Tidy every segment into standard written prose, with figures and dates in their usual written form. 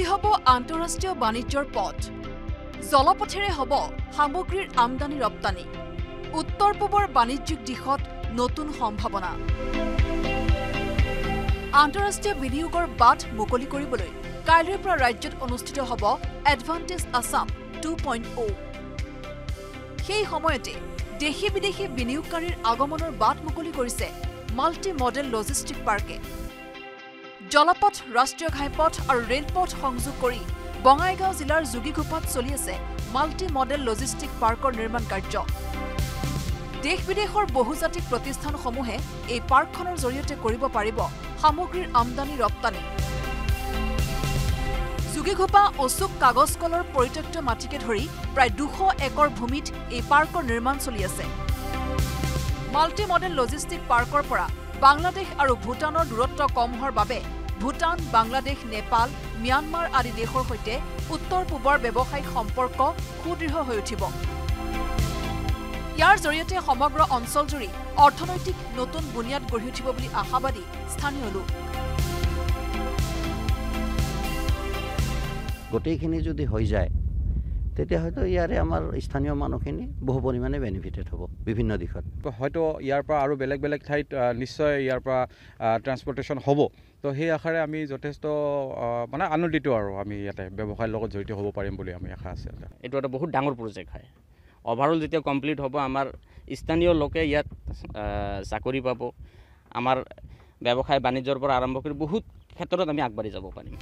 মুকলি হ'ব আন্তঃৰাষ্ট্ৰীয় বাণিজ্যৰ পথ জলপথেৰে হ'ব সামগ্ৰীৰ আমদানি ৰপ্তানি উত্তৰ পূবৰ বাণিজ্যিক দিশত নতুন সম্ভাৱনা আন্তঃৰাষ্ট্ৰীয় বিনিয়োগৰ বাট মুকলি কৰিবলৈ কাইলৈৰ পৰা ৰাজ্যত অনুষ্ঠিত হ'ব এডভান্টেজ আসাম 2.0 সেই সময়তে দেশী বিদেশী বিনিয়োগকাৰীৰ আগমনৰ বাট মুকলি কৰিছে মাল্টি মডেল লজিষ্টিক পাৰ্কে জলপথ ৰাষ্ট্ৰীয় ঘাইপথ আৰু ৰেলপথ সংযোগ কৰি বঙাইগাঁও জিলাৰ যোগীঘোপাত চলি আছে মাল্টি মডেল লজিষ্টিক পাৰ্কৰ নিৰ্মাণ কাৰ্য দেশ বিদেশৰ বহুজাতিক প্ৰতিষ্ঠানসমূহে এই পাৰ্কখনৰ জৰিয়তে কৰিব পাৰিব সামগ্ৰীৰ আমদানি ৰপ্তানি যোগীঘোপা অশোক কাগজ কলৰ পৰিত্যক্ত মাটিকে ধৰি প্ৰায় 200 একৰ ভূমিত এই পাৰ্কৰ নিৰ্মাণ চলি আছে মাল্টি মডেল লজিষ্টিক পাৰ্কৰ পৰা বাংলাদেশ আৰু ভূটানৰ দূৰত্ব কম হোৱাৰ বাবে ভূটান বাংলাদেশ নেপাল म्यांमार आदि देशৰ সৈতে উত্তৰ পূবৰ ব্যৱসায়িক সম্পৰ্ক সুদৃঢ় হৈ উঠিব ইয়াৰ জৰিয়তে সমগ্ৰ অঞ্চলজুৰি অৰ্থনৈতিক নতুন বুনিয়াদ গঢ়ি উঠিব বুলি আশাবাদী স্থানীয় লোক গোটেইখিনি যদি হৈ যায় তেতিয়া হয়তো ইয়াৰে আমাৰ স্থানীয় মানুহখিনি বহু পৰিমাণে বেনিফিটেড হ'ব বিভিন্ন দিশত হয়তো ইয়াৰ পৰা আৰু বেলেগ বেলেগ ঠাইত নিশ্চয় ইয়াৰ পৰা ট্ৰান্সপৰ্টেশ্যন হ'ব তো সেই আশাৰে আমি যথেষ্ট মানে আনন্দিত আৰু আমি ইয়াতে ব্যৱসায়ৰ লগত জড়িত হ'ব পাৰিম বুলি আমি আশা আছে এইটো এটা বহুত ডাঙৰ প্ৰজেক্ট হয় ওভাৰঅল যেতিয়া কমপ্লিট হ'ব আমাৰ স্থানীয় লোকে ইয়াত চাকৰি পাব আমাৰ ব্যৱসায় বাণিজ্যৰ পৰা আৰম্ভ কৰি বহুত ক্ষেত্ৰত আমি আগবাঢ়ি যাব পাৰিম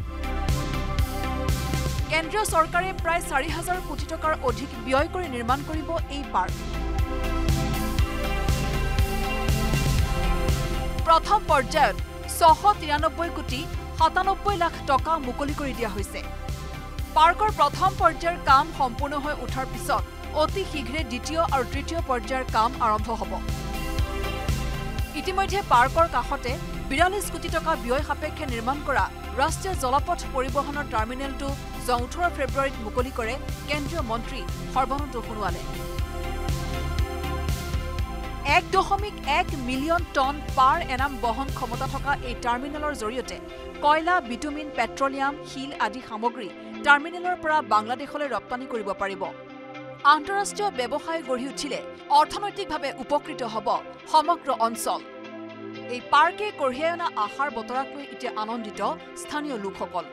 কেন্দ্ৰীয় চৰকাৰে প্ৰায় 4,000 কোটি টকাৰ অধিক ব্যয় কৰি নিৰ্মাণ কৰিব এই পাৰ্ক প্ৰথম পৰ্যায়ত 693 কোটি 97 লাখ টকা মুকলি কৰি দিয়া হৈছে পাৰ্কৰ প্ৰথম পৰ্যায়ৰ কাম সম্পূৰ্ণ হৈ উঠাৰ পিছত অতি শীঘ্ৰে দ্বিতীয় আৰু তৃতীয় পৰ্যায়ৰ কাম আৰম্ভ হ'ব ইতিমধ্যে পাৰ্কৰ কাষতে 42 কোটি টকা ব্যয় সাপেক্ষে নিৰ্মাণ কৰা ৰাষ্ট্ৰীয় জলপথ পৰিবহনৰ টাৰ্মিনেলটো 18 ফেব্ৰুৱাৰীত মুকলি কৰে কেন্দ্ৰীয় মন্ত্ৰী সৰ্বানন্দ সোণোৱালে 1.1 মিলিয়ন টন পাৰ এনাম বহন ক্ষমতা থকা এই টাৰ্মিনেলৰ জৰিয়তে কয়লা বিটুমিন পেট্ৰলিয়াম শিল আদি সামগ্ৰী টাৰ্মিনেলৰ পৰা বাংলাদেশলৈ ৰপ্তানি কৰিব পাৰিব আন্তঃৰাষ্ট্ৰীয় ব্যৱসায় গঢ়ি উঠিলে অৰ্থনৈতিকভাৱে উপকৃত হ'ব সমগ্ৰ অঞ্চল এই পাৰ্কে কঢ়িয়াই অনা আশাৰ বতৰাক লৈ এতিয়া আনন্দিত স্থানীয় লোকসকল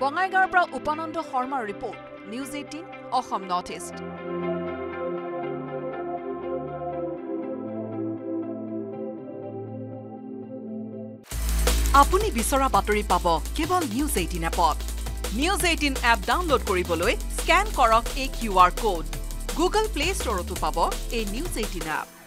বঙাইগাঁৱৰ পৰা উপানন্দ শৰ্মাৰ report news 18 Assam north east আপুনি বিচৰা বাতৰি পাব কেৱল নিউজ 18 এপত নিউজ 18 এপ ডাউনলোড কৰিবলৈ স্ক্যান কৰক এই QR কোড গুগল প্লে ষ্টৰতো পাব এই নিউজ 18 এপ